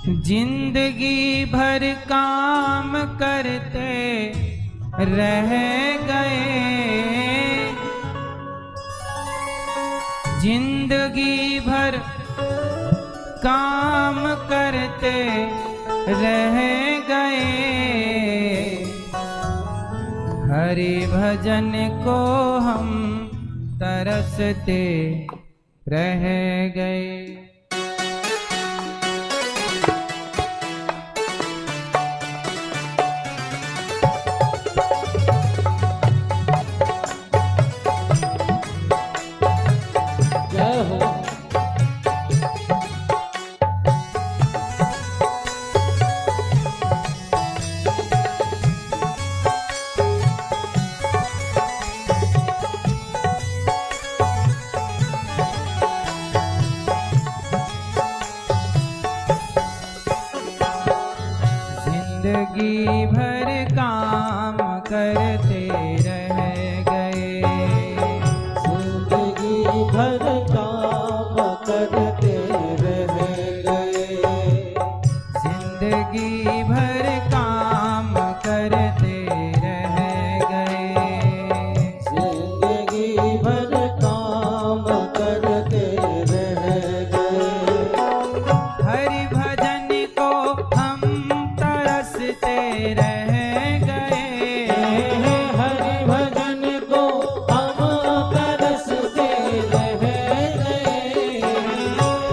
जिंदगी भर काम करते रह गए, जिंदगी भर काम करते रह गए, हरि भजन को हम तरसते रह गए। जिंदगी भर काम करते रह गए, जिंदगी भर काम करते रह गए, जिंदगी भर काम करते रह गए, जिंदगी भर काम करते रह गए, हरि भजन को हम तरसते रह गए, हरि भजन को हम तरसते रह गए,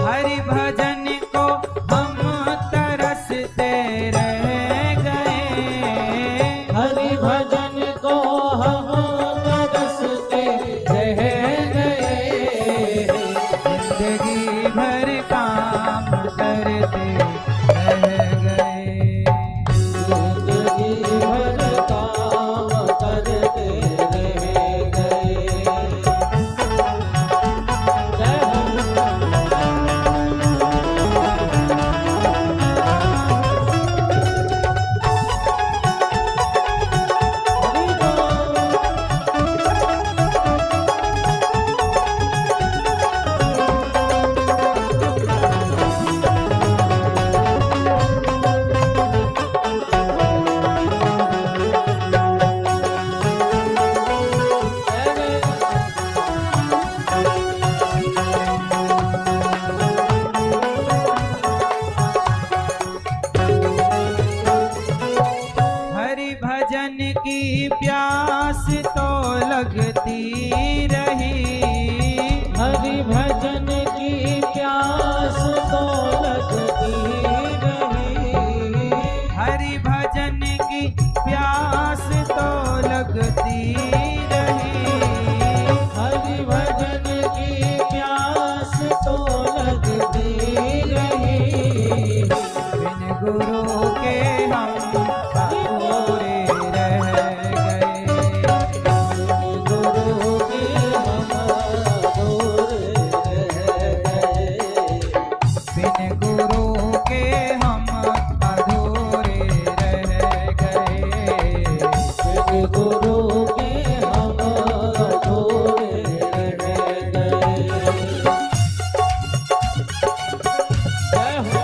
हरि भजन को हम तरसते रह गए, हरि भजन को हम तरसते रह गए, जिंदगी भर काम करते रह गए, जिंदगी भर काम करते रह गए। जय हरि भजन की प्यास तो लगती रही, हरि भजन की प्यास तो लगती रही, हरि भजन की प्यास तो लगती रही, हरि भजन की प्यास तो लगती रही, बिन गुरु के हम अधूरे रह गए, गुरु के हम अधूरे रह गए, बिन गुरु के हम अधूरे रह गए, गुरु के हम अधूरे रह गए। जय हो।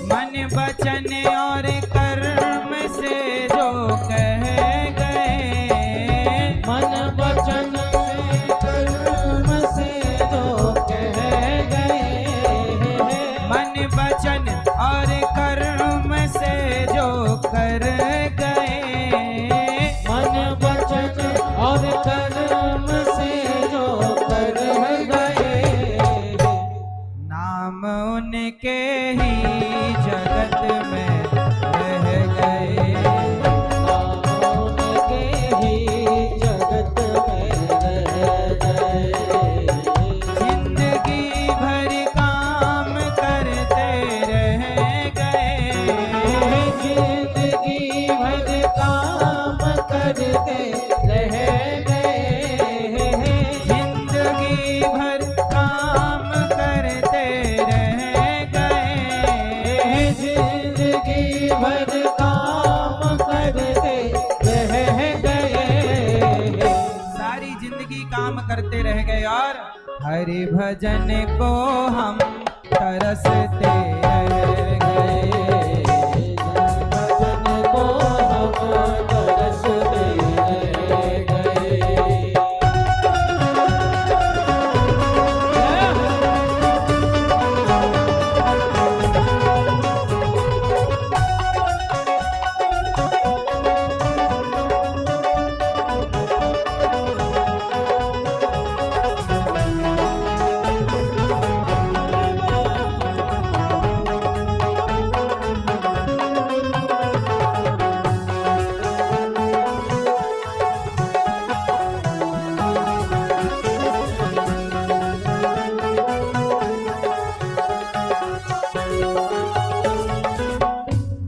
मन वचन और कर्म से जो कह गए, मन वचन से कर्म से जो कह गए, मन वचन और कर्म से जो कर गए, मन वचन और कर्म से जो कर गए, नाम उनके ही जगत में रह गए, उनके ही जगत में रह गए, के रह गए। जिंदगी भर काम करते रह गए। जिंदगी भर काम करते रह गए। सारी जिंदगी काम करते रह गए और हरि भजन को हम तरसते रह गए। भजन को हम तरसते रह गए।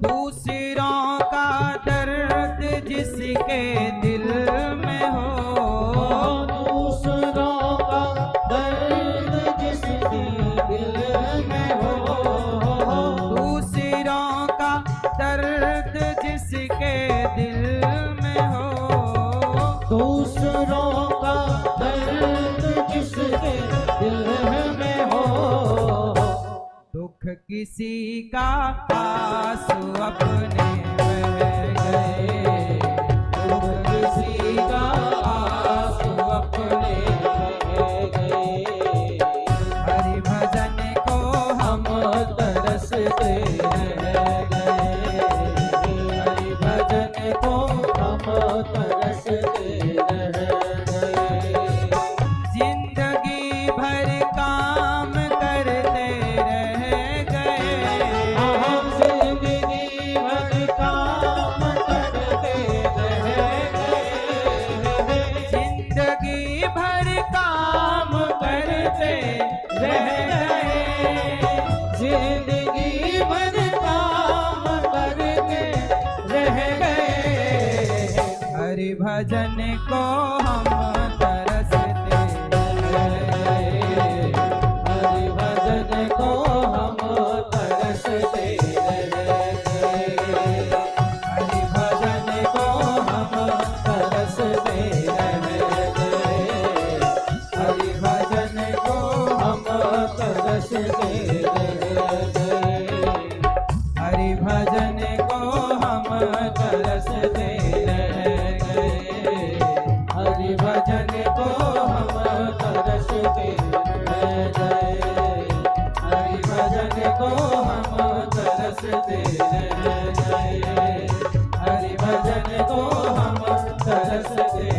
दूसरों का दर्द जिसके दिल में हो, दूसरों का दर्द जिसके दिल में हो। दूसरों का दर्द जिसके दिल में हो। दूसरों का दर्द जिसके दिल में हो। दुख किसी का आंसू अपने बह गए। दुख किसी का आंसू अपने बह गए। हरि भजन को हम तरसते रह गए। हरि भजन को हम तरसते रह गए। जिंदगी भर काम करते रह गए। हम जिंदगी भर काम करते रह गए। जिंदगी भर काम करते रह गए। जिंदगी भर काम करते रह गए। हरि भजन को हम तरसते रह गए। हरि भजन को हम तरसते रह गए। हरि भजन को हम तरसते रह गए। हरि भजन को हम तरसते रह गए। हरि भजन को हम तरसते रह गए। हरि भजन को हम तरसते रह गए। हरि भजन को हम तरसते रह गए। हरि भजन को हम तरसते